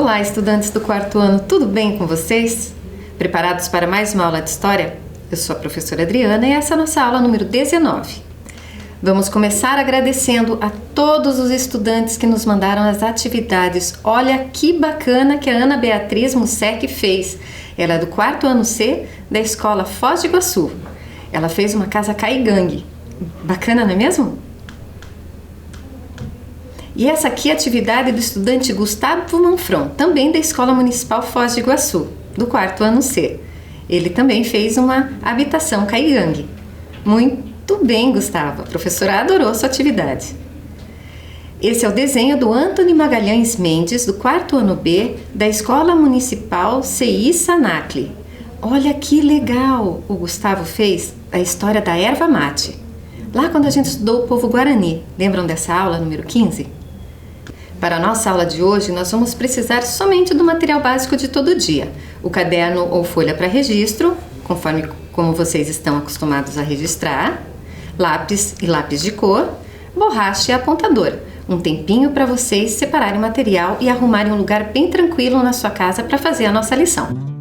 Olá, estudantes do quarto ano, tudo bem com vocês? Preparados para mais uma aula de História? Eu sou a professora Adriana e essa é a nossa aula número 19. Vamos começar agradecendo a todos os estudantes que nos mandaram as atividades. Olha que bacana que a Ana Beatriz Mussec fez. Ela é do quarto ano C da escola Foz do Iguaçu. Ela fez uma casa caigangue. Bacana, não é mesmo? E essa aqui é a atividade do estudante Gustavo Manfron, também da Escola Municipal Foz do Iguaçu, do quarto ano C. Ele também fez uma habitação caigangue. Muito bem, Gustavo, a professora adorou a sua atividade. Esse é o desenho do Antônio Magalhães Mendes, do quarto ano B, da Escola Municipal CI Sanacli. Olha que legal! O Gustavo fez a história da erva mate. Lá quando a gente estudou o povo Guarani, lembram dessa aula número 15? Para a nossa aula de hoje, nós vamos precisar somente do material básico de todo dia. O caderno ou folha para registro, conforme como vocês estão acostumados a registrar, lápis e lápis de cor, borracha e apontador. Um tempinho para vocês separarem o material e arrumarem um lugar bem tranquilo na sua casa para fazer a nossa lição.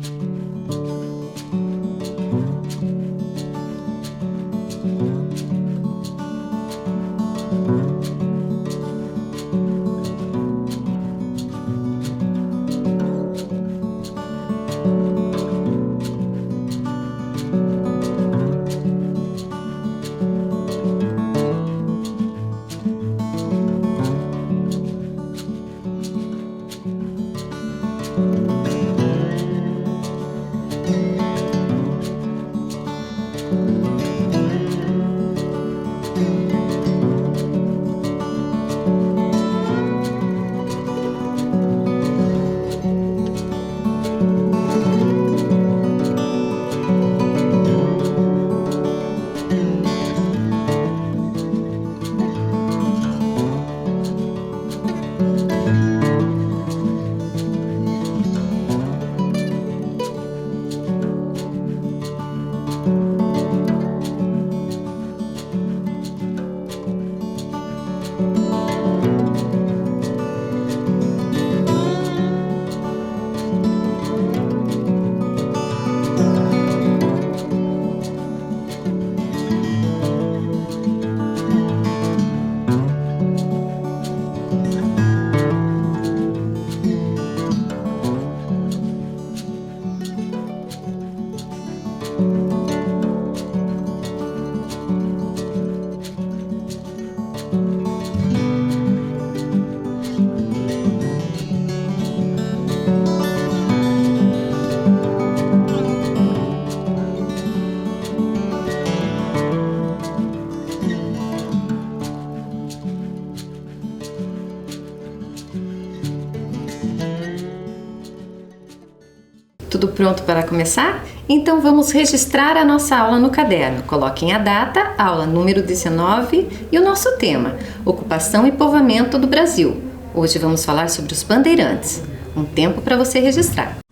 Tudo pronto para começar? Então vamos registrar a nossa aula no caderno. Coloquem a data, aula número 19 e o nosso tema, ocupação e povoamento do Brasil. Hoje vamos falar sobre os bandeirantes. Um tempo para você registrar.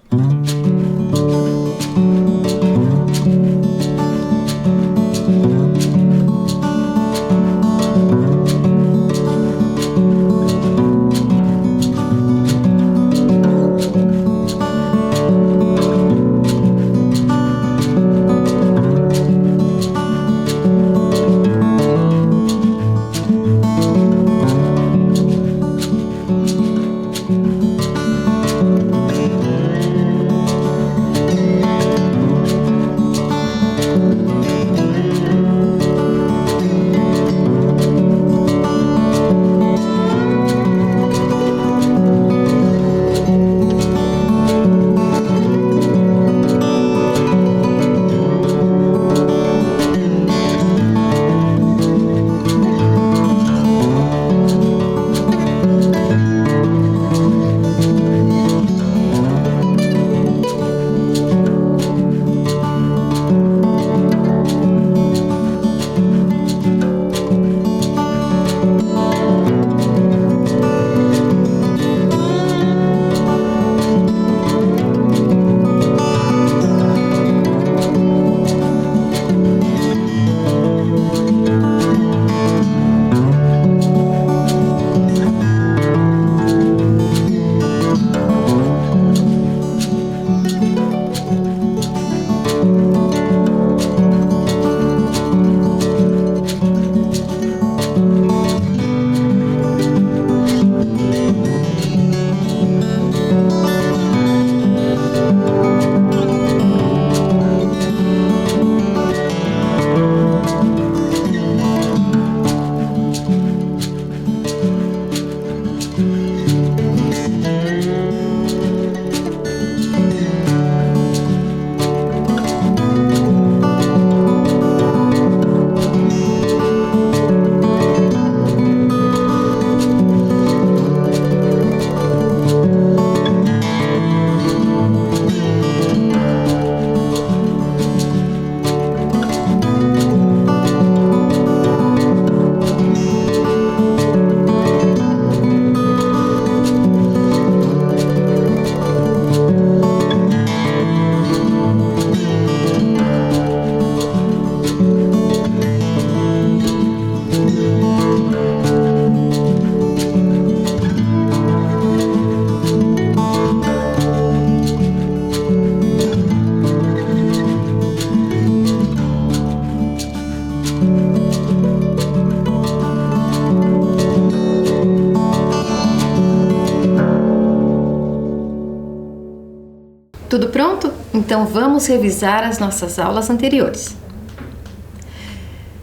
Tudo pronto? Então vamos revisar as nossas aulas anteriores.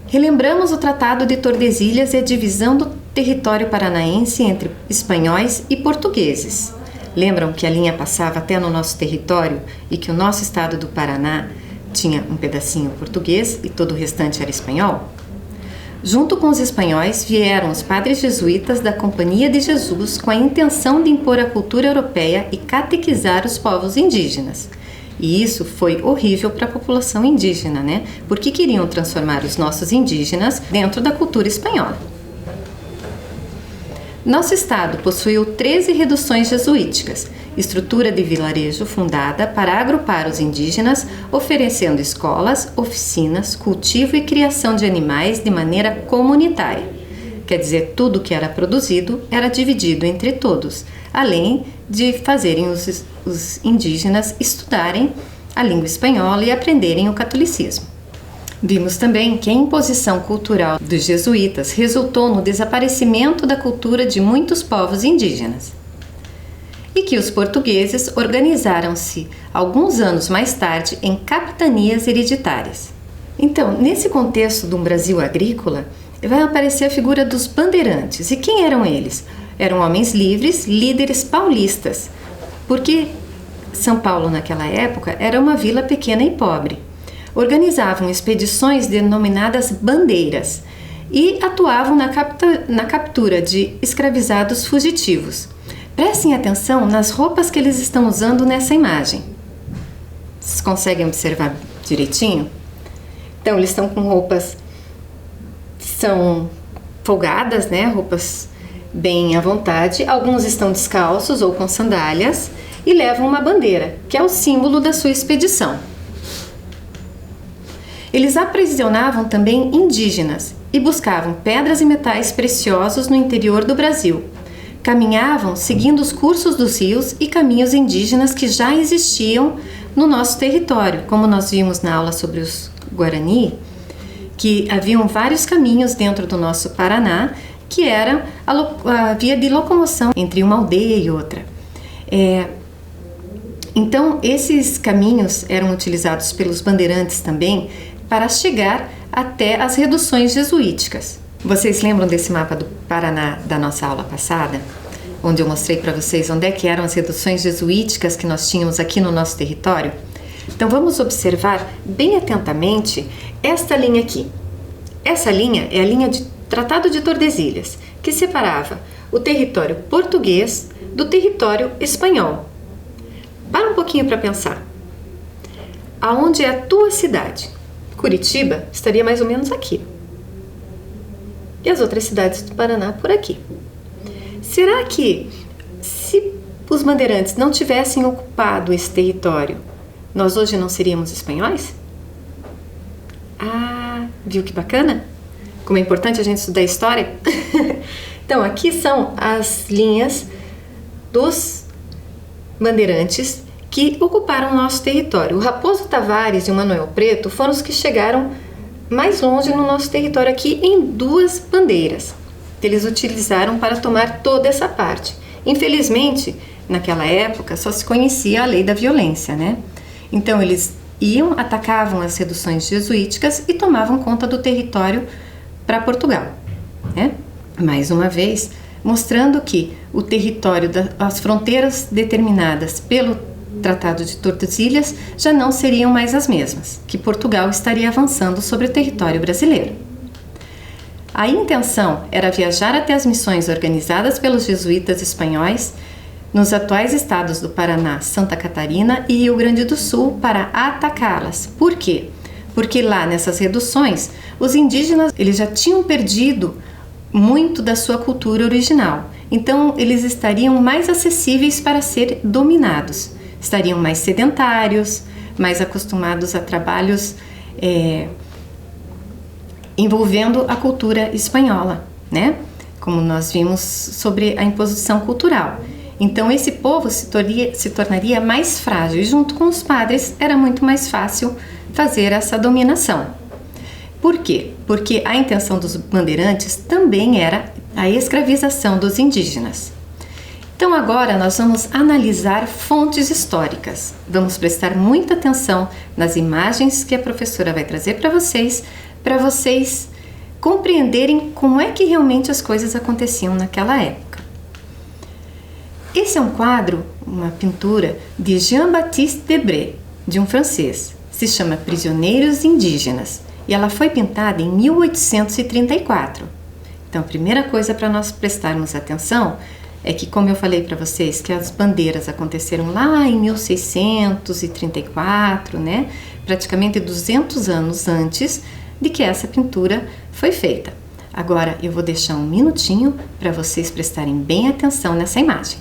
Relembramos o Tratado de Tordesilhas e a divisão do território paranaense entre espanhóis e portugueses. Lembram que a linha passava até no nosso território e que o nosso estado do Paraná tinha um pedacinho português e todo o restante era espanhol? Junto com os espanhóis vieram os padres jesuítas da Companhia de Jesus com a intenção de impor a cultura europeia e catequizar os povos indígenas. E isso foi horrível para a população indígena, né? Porque queriam transformar os nossos indígenas dentro da cultura espanhola. Nosso estado possuiu 13 reduções jesuíticas, estrutura de vilarejo fundada para agrupar os indígenas, oferecendo escolas, oficinas, cultivo e criação de animais de maneira comunitária. Quer dizer, tudo que era produzido era dividido entre todos, além de fazerem os indígenas estudarem a língua espanhola e aprenderem o catolicismo. Vimos também que a imposição cultural dos jesuítas resultou no desaparecimento da cultura de muitos povos indígenas e que os portugueses organizaram-se alguns anos mais tarde em capitanias hereditárias. Então, nesse contexto de um Brasil agrícola, vai aparecer a figura dos bandeirantes. E quem eram eles? Eram homens livres, líderes paulistas, porque São Paulo naquela época era uma vila pequena e pobre. Organizavam expedições denominadas bandeiras e atuavam na captura de escravizados fugitivos. Prestem atenção nas roupas que eles estão usando nessa imagem. Vocês conseguem observar direitinho? Então, eles estão com roupas que são folgadas, né? Roupas bem à vontade. Alguns estão descalços ou com sandálias e levam uma bandeira, que é o símbolo da sua expedição. Eles aprisionavam também indígenas e buscavam pedras e metais preciosos no interior do Brasil. Caminhavam seguindo os cursos dos rios e caminhos indígenas que já existiam no nosso território, como nós vimos na aula sobre os Guarani, que haviam vários caminhos dentro do nosso Paraná, que era a via de locomoção entre uma aldeia e outra. Então, esses caminhos eram utilizados pelos bandeirantes também para chegar até as reduções jesuíticas. Vocês lembram desse mapa do Paraná da nossa aula passada? Onde eu mostrei para vocês onde é que eram as reduções jesuíticas que nós tínhamos aqui no nosso território? Então vamos observar bem atentamente esta linha aqui. Essa linha é a linha de Tratado de Tordesilhas, que separava o território português do território espanhol. Para um pouquinho para pensar. Aonde é a tua cidade? Curitiba estaria mais ou menos aqui. E as outras cidades do Paraná por aqui. Será que, se os bandeirantes não tivessem ocupado esse território, nós hoje não seríamos espanhóis? Ah, viu que bacana? Como é importante a gente estudar história? Então, aqui são as linhas dos bandeirantes que ocuparam o nosso território. O Raposo Tavares e o Manuel Preto foram os que chegaram mais longe no nosso território aqui em duas bandeiras que eles utilizaram para tomar toda essa parte. Infelizmente, naquela época só se conhecia a lei da violência, né? Então eles atacavam as reduções jesuíticas e tomavam conta do território para Portugal, né? Mais uma vez, mostrando que o território, as fronteiras determinadas pelo Tratado de Tordesilhas já não seriam mais as mesmas, que Portugal estaria avançando sobre o território brasileiro. A intenção era viajar até as missões organizadas pelos jesuítas espanhóis nos atuais estados do Paraná, Santa Catarina e Rio Grande do Sul para atacá-las. Por quê? Porque lá nessas reduções, os indígenas eles já tinham perdido muito da sua cultura original. Então, eles estariam mais acessíveis para ser dominados. Estariam mais sedentários, mais acostumados a trabalhos envolvendo a cultura espanhola, né? Como nós vimos sobre a imposição cultural. Então, esse povo se tornaria mais frágil e junto com os padres era muito mais fácil fazer essa dominação. Por quê? Porque a intenção dos bandeirantes também era a escravização dos indígenas. Então agora nós vamos analisar fontes históricas. Vamos prestar muita atenção nas imagens que a professora vai trazer para vocês compreenderem como é que realmente as coisas aconteciam naquela época. Esse é um quadro, uma pintura de Jean-Baptiste Debré, de um francês. Se chama Prisioneiros Indígenas e ela foi pintada em 1834. Então a primeira coisa para nós prestarmos atenção é que, como eu falei para vocês, que as bandeiras aconteceram lá em 1634, né? Praticamente 200 anos antes de que essa pintura foi feita. Agora eu vou deixar um minutinho para vocês prestarem bem atenção nessa imagem.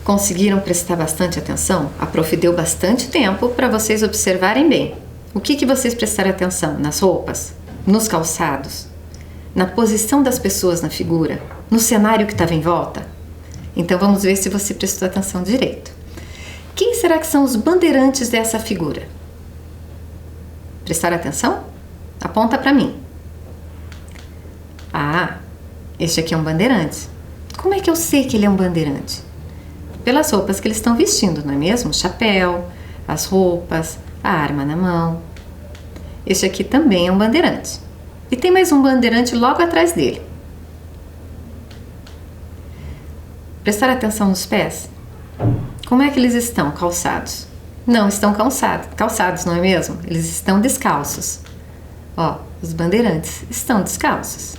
Conseguiram prestar bastante atenção? A prof deu bastante tempo para vocês observarem bem. O que vocês prestaram atenção? Nas roupas? Nos calçados? Na posição das pessoas na figura? No cenário que estava em volta? Então vamos ver se você prestou atenção direito. Quem será que são os bandeirantes dessa figura? Prestaram atenção? Aponta para mim. Ah, este aqui é um bandeirante. Como é que eu sei que ele é um bandeirante? Pelas roupas que eles estão vestindo, não é mesmo? O chapéu, as roupas, a arma na mão. Este aqui também é um bandeirante. E tem mais um bandeirante logo atrás dele. Prestar atenção nos pés? Como é que eles estão calçados? Não estão calçados, não é mesmo? Eles estão descalços. Ó, os bandeirantes estão descalços.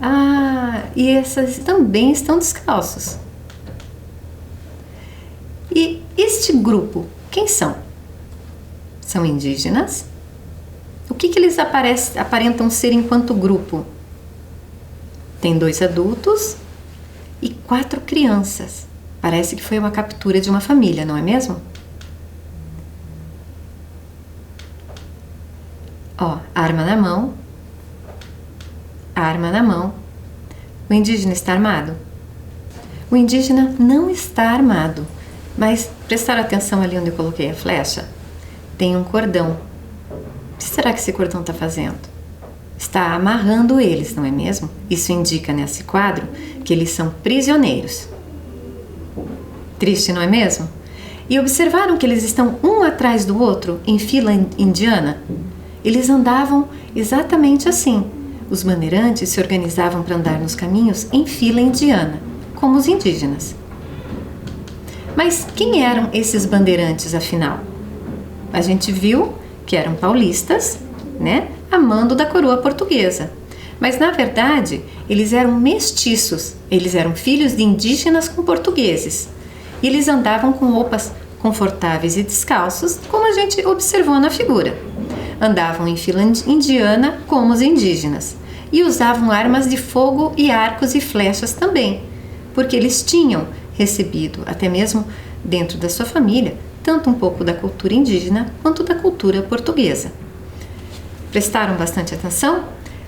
Ah, e esses também estão descalços. E este grupo, quem são? São indígenas? O que eles aparentam ser enquanto grupo? Tem 2 adultos e 4 crianças. Parece que foi uma captura de uma família, não é mesmo? Ó, arma na mão. Arma na mão. O indígena está armado? O indígena não está armado. Mas prestaram atenção ali onde eu coloquei a flecha? Tem um cordão. O que será que esse cordão está fazendo? Está amarrando eles, não é mesmo? Isso indica nesse quadro que eles são prisioneiros. Triste, não é mesmo? E observaram que eles estão um atrás do outro em fila indiana? Eles andavam exatamente assim. Os bandeirantes se organizavam para andar nos caminhos em fila indiana, como os indígenas. Mas quem eram esses bandeirantes, afinal? A gente viu que eram paulistas, né, a mando da coroa portuguesa. Mas na verdade, eles eram mestiços, eles eram filhos de indígenas com portugueses. E eles andavam com roupas confortáveis e descalços, como a gente observou na figura. Andavam em fila indiana como os indígenas e usavam armas de fogo e arcos e flechas também, porque eles tinham recebido, até mesmo dentro da sua família, tanto um pouco da cultura indígena quanto da cultura portuguesa. Prestaram bastante atenção?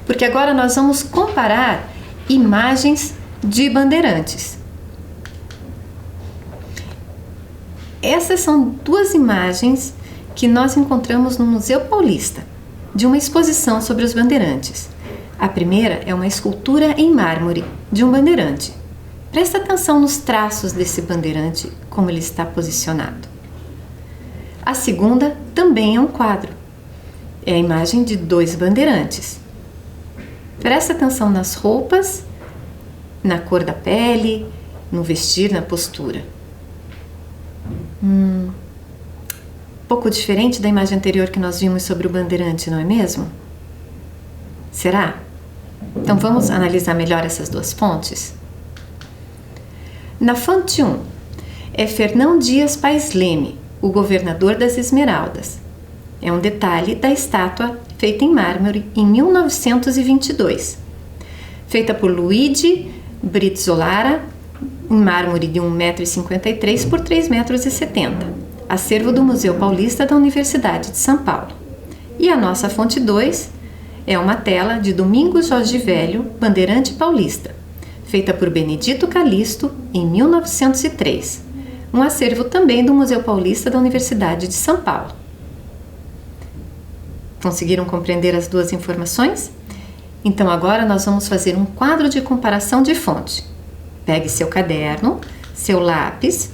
Porque agora nós vamos comparar imagens de bandeirantes. Essas são duas imagens que nós encontramos no Museu Paulista, de uma exposição sobre os bandeirantes. A primeira é uma escultura em mármore de um bandeirante. Presta atenção nos traços desse bandeirante, como ele está posicionado. A segunda também é um quadro. É a imagem de dois bandeirantes. Presta atenção nas roupas, na cor da pele, no vestir, na postura. Pouco diferente da imagem anterior que nós vimos sobre o bandeirante, não é mesmo? Será? Então vamos analisar melhor essas duas fontes? Na fonte 1, é Fernão Dias Paes Leme, o governador das Esmeraldas. É um detalhe da estátua feita em mármore em 1922. Feita por Luigi Brizzolara, em mármore de 1,53 m por 3,70 m. Acervo do Museu Paulista da Universidade de São Paulo. E a nossa fonte 2 é uma tela de Domingos Jorge Velho, bandeirante paulista, feita por Benedito Calixto em 1903. Um acervo também do Museu Paulista da Universidade de São Paulo. Conseguiram compreender as duas informações? Então agora nós vamos fazer um quadro de comparação de fonte. Pegue seu caderno, seu lápis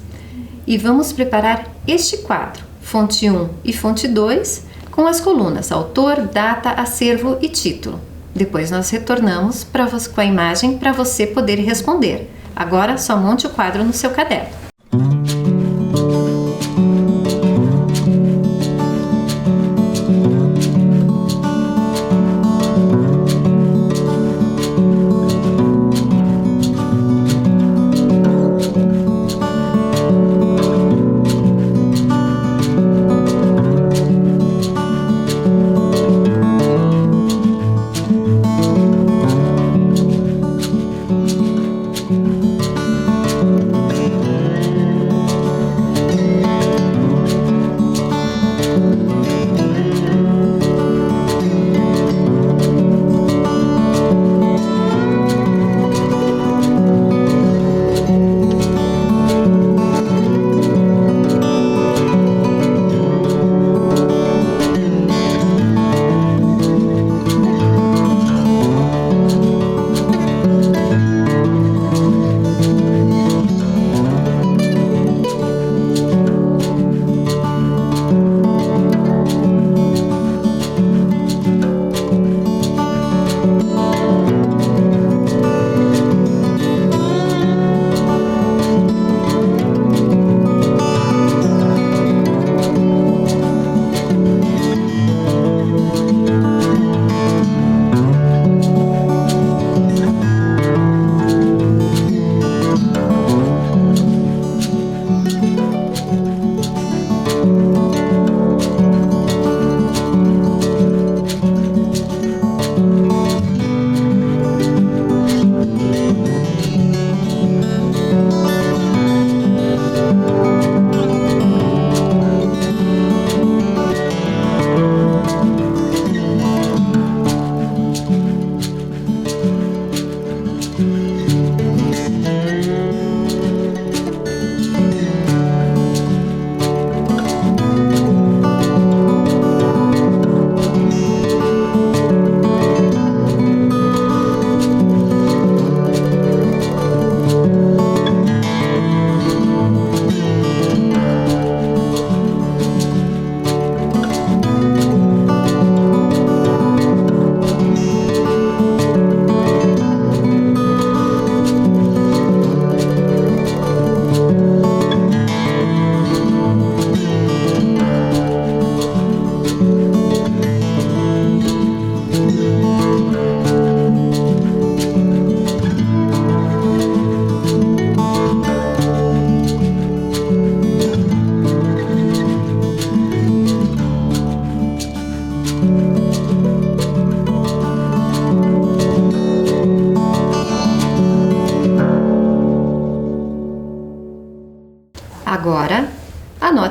e vamos preparar este quadro, fonte 1 e fonte 2, com as colunas autor, data, acervo e título. Depois nós retornamos com a imagem para você poder responder. Agora só monte o quadro no seu caderno.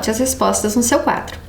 anote as respostas no seu quadro.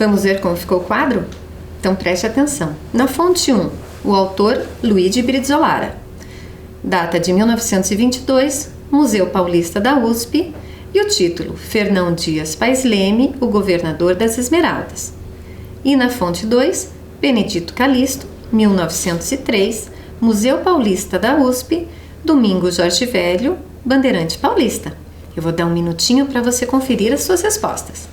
Vamos ver como ficou o quadro? Então preste atenção. Na fonte 1, o autor Luigi Brizollara. Data de 1922, Museu Paulista da USP. E o título, Fernão Dias Paes Leme, o governador das Esmeraldas. E na fonte 2, Benedito Calixto, 1903, Museu Paulista da USP, Domingo Jorge Velho, Bandeirante Paulista. Eu vou dar um minutinho para você conferir as suas respostas.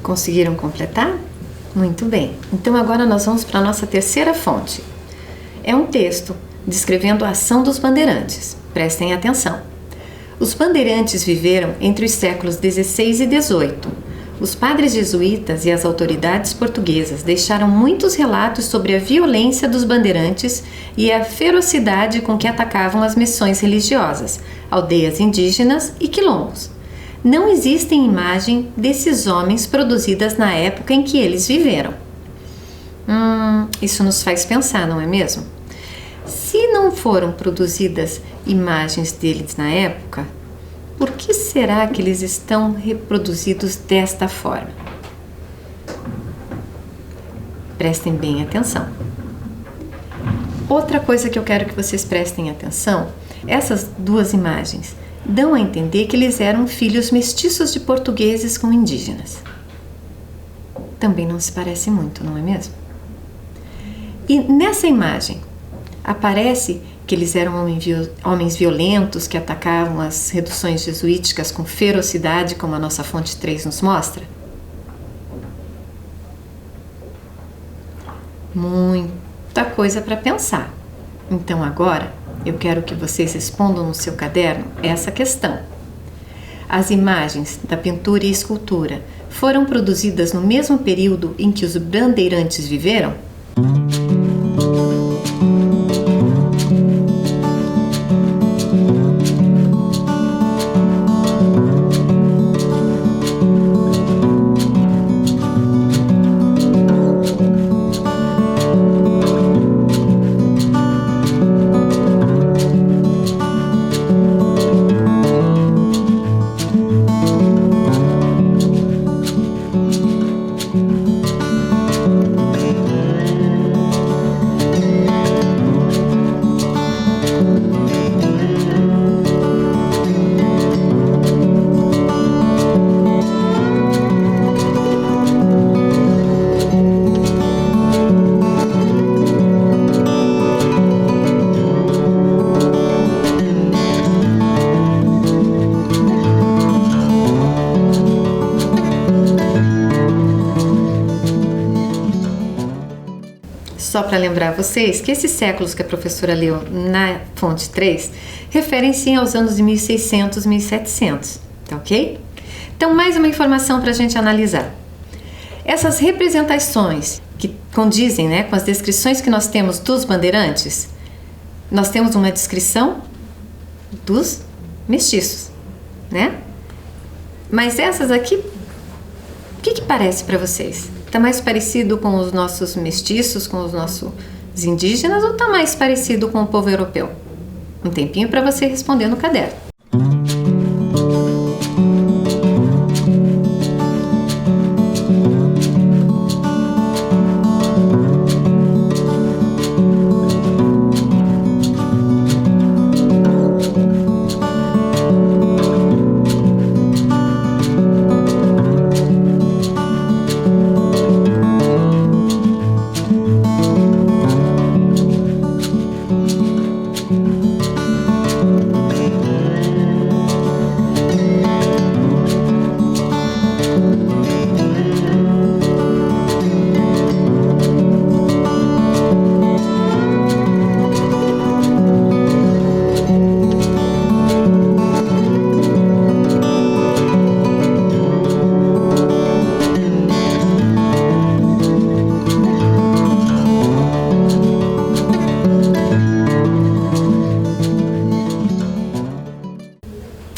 Conseguiram completar? Muito bem. Então agora nós vamos para a nossa terceira fonte. É um texto descrevendo a ação dos bandeirantes. Prestem atenção. Os bandeirantes viveram entre os séculos XVI e XVIII. Os padres jesuítas e as autoridades portuguesas deixaram muitos relatos sobre a violência dos bandeirantes e a ferocidade com que atacavam as missões religiosas, aldeias indígenas e quilombos. Não existem imagens desses homens produzidas na época em que eles viveram. Isso nos faz pensar, não é mesmo? Se não foram produzidas imagens deles na época, por que será que eles estão reproduzidos desta forma? Prestem bem atenção. Outra coisa que eu quero que vocês prestem atenção, essas duas imagens dão a entender que eles eram filhos mestiços de portugueses com indígenas. Também não se parece muito, não é mesmo? E nessa imagem aparece que eles eram homens violentos que atacavam as reduções jesuíticas com ferocidade, como a nossa fonte 3 nos mostra? Muita coisa para pensar. Então agora eu quero que vocês respondam no seu caderno essa questão. As imagens da pintura e escultura foram produzidas no mesmo período em que os bandeirantes viveram? Só para lembrar vocês que esses séculos que a professora leu na fonte 3 referem-se aos anos de 1600 e 1700, tá ok? Então, mais uma informação para a gente analisar. Essas representações que condizem, né, com as descrições que nós temos dos bandeirantes, nós temos uma descrição dos mestiços, né? Mas essas aqui, o que parece para vocês? Está mais parecido com os nossos mestiços, com os nossos indígenas, ou está mais parecido com o povo europeu? Um tempinho para você responder no caderno.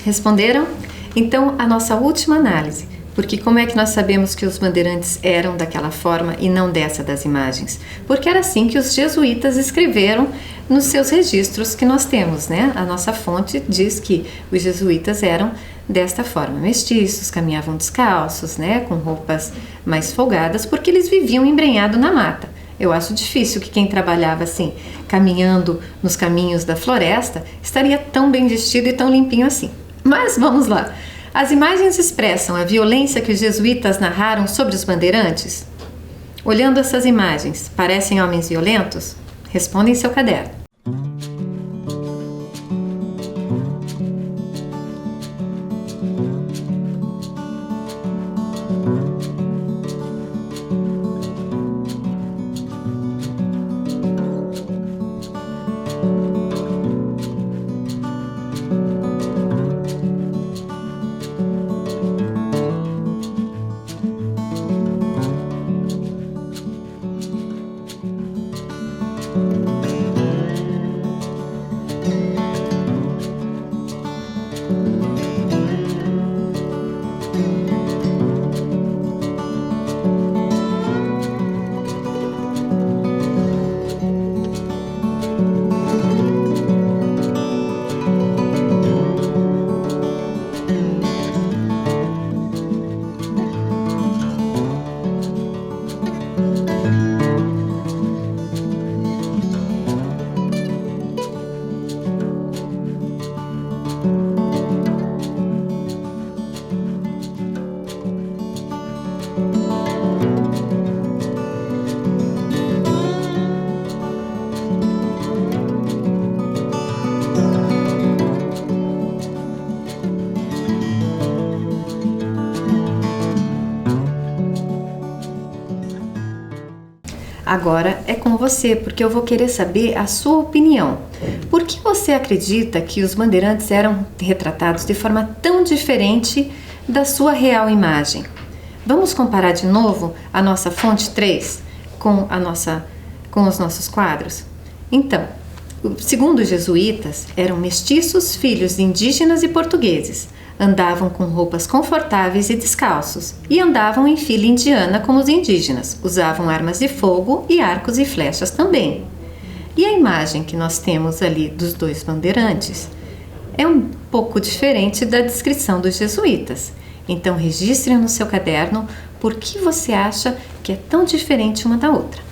Responderam? Então, a nossa última análise, porque como é que nós sabemos que os bandeirantes eram daquela forma e não dessa das imagens? Porque era assim que os jesuítas escreveram nos seus registros que nós temos, né? A nossa fonte diz que os jesuítas eram desta forma, mestiços, caminhavam descalços, né? Com roupas mais folgadas, porque eles viviam embrenhados na mata. Eu acho difícil que quem trabalhava assim, caminhando nos caminhos da floresta, estaria tão bem vestido e tão limpinho assim. Mas vamos lá. As imagens expressam a violência que os jesuítas narraram sobre os bandeirantes? Olhando essas imagens, parecem homens violentos? Responda em seu caderno. Agora é com você, porque eu vou querer saber a sua opinião. Por que você acredita que os bandeirantes eram retratados de forma tão diferente da sua real imagem? Vamos comparar de novo a nossa fonte 3 com os nossos quadros? Então, segundo os jesuítas, eram mestiços, filhos de indígenas e portugueses. Andavam com roupas confortáveis e descalços, e andavam em fila indiana como os indígenas, usavam armas de fogo e arcos e flechas também. E a imagem que nós temos ali dos dois bandeirantes é um pouco diferente da descrição dos jesuítas. Então registre no seu caderno por que você acha que é tão diferente uma da outra.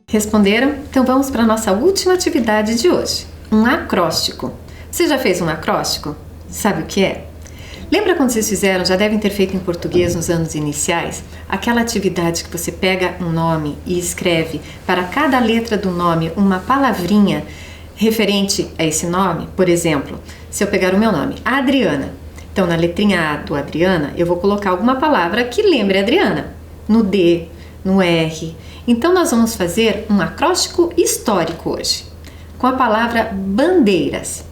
Responderam? Então vamos para a nossa última atividade de hoje, um acróstico. Você já fez um acróstico? Sabe o que é? Lembra quando vocês fizeram, já devem ter feito em português nos anos iniciais, aquela atividade que você pega um nome e escreve para cada letra do nome uma palavrinha referente a esse nome? Por exemplo, se eu pegar o meu nome, Adriana, então na letrinha A do Adriana eu vou colocar alguma palavra que lembre Adriana, no D, no R. Então nós vamos fazer um acróstico histórico hoje, com a palavra bandeiras,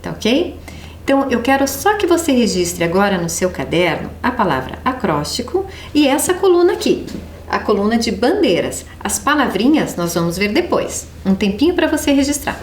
tá ok? Então eu quero só que você registre agora no seu caderno a palavra acróstico e essa coluna aqui, a coluna de bandeiras. As palavrinhas nós vamos ver depois, um tempinho para você registrar.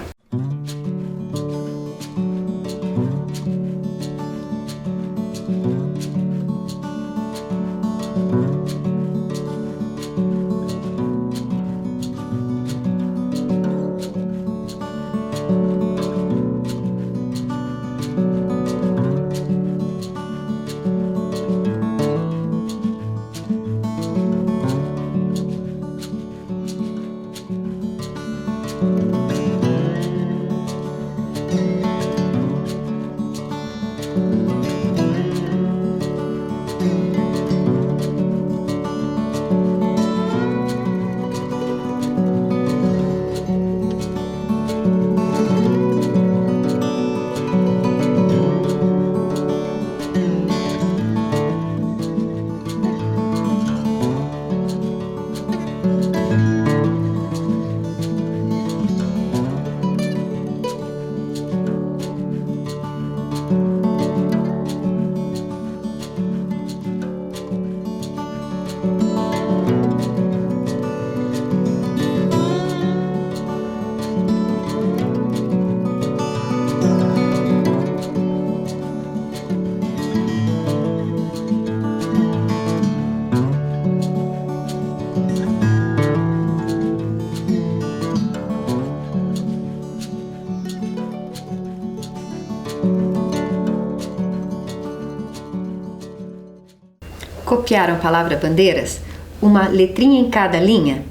Copiaram a palavra bandeiras? Uma letrinha em cada linha?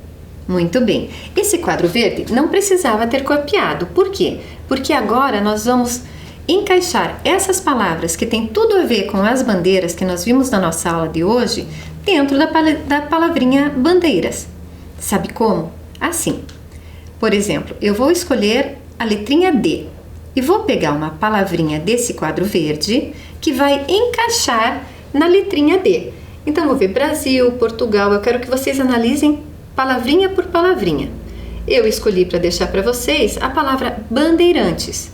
Muito bem. Esse quadro verde não precisava ter copiado. Por quê? Porque agora nós vamos encaixar essas palavras que têm tudo a ver com as bandeiras que nós vimos na nossa aula de hoje dentro da palavrinha bandeiras. Sabe como? Assim. Por exemplo, eu vou escolher a letrinha D e vou pegar uma palavrinha desse quadro verde que vai encaixar na letrinha D. Então, vou ver Brasil, Portugal. Eu quero que vocês analisem palavrinha por palavrinha. Eu escolhi para deixar para vocês a palavra bandeirantes.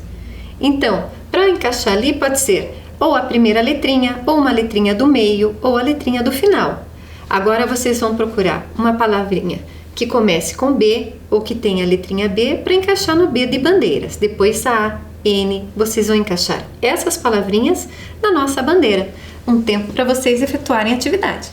Então, para encaixar ali pode ser ou a primeira letrinha, ou uma letrinha do meio, ou a letrinha do final. Agora vocês vão procurar uma palavrinha que comece com B ou que tenha a letrinha B para encaixar no B de bandeiras. Depois A, N, vocês vão encaixar essas palavrinhas na nossa bandeira. Um tempo para vocês efetuarem a atividade.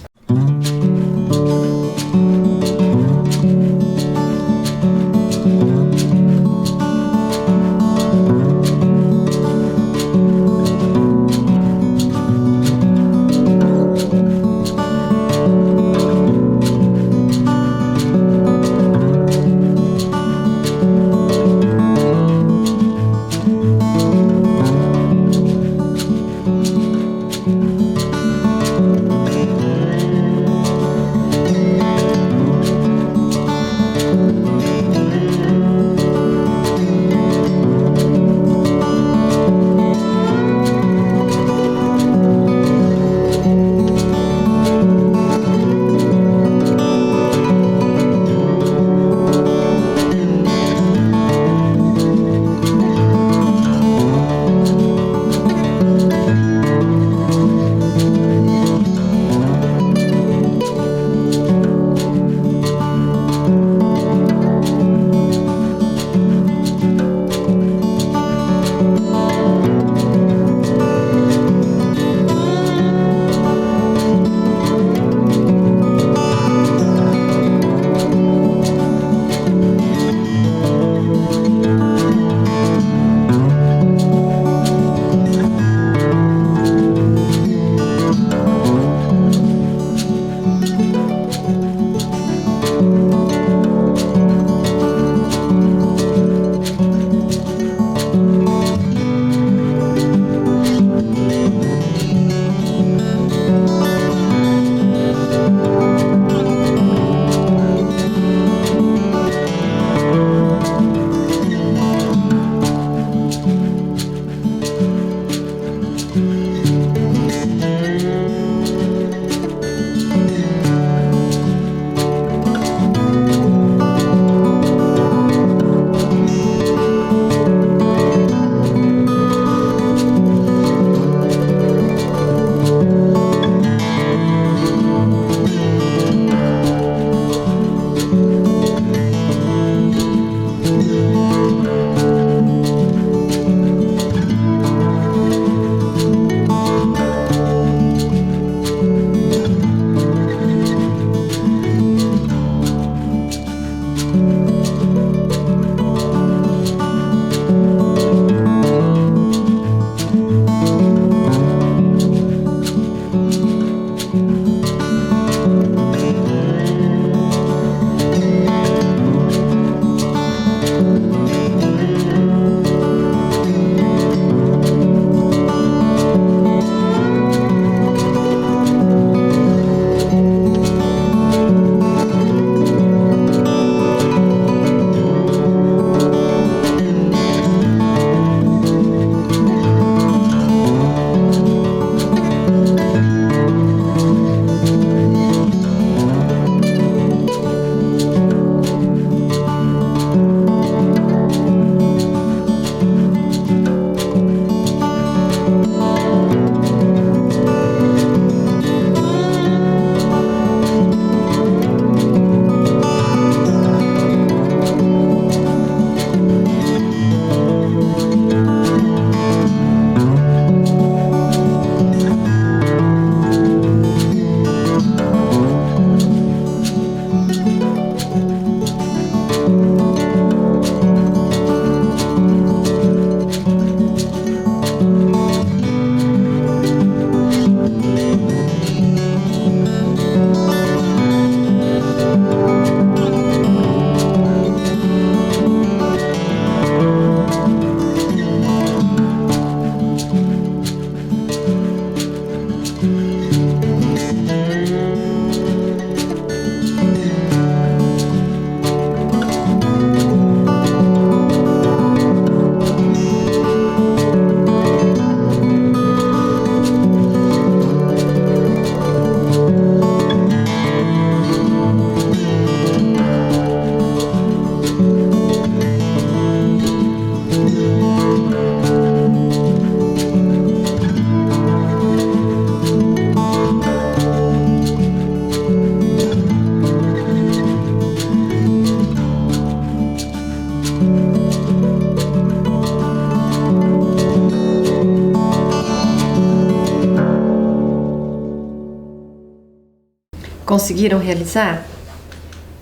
Conseguiram realizar?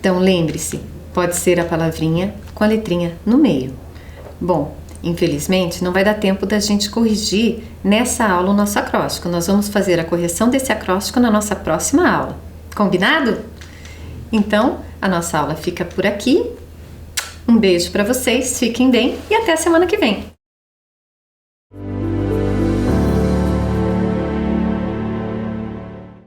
Então lembre-se, pode ser a palavrinha com a letrinha no meio. Bom, infelizmente não vai dar tempo da gente corrigir nessa aula o nosso acróstico. Nós vamos fazer a correção desse acróstico na nossa próxima aula. Combinado? Então, a nossa aula fica por aqui. Um beijo para vocês, fiquem bem e até a semana que vem.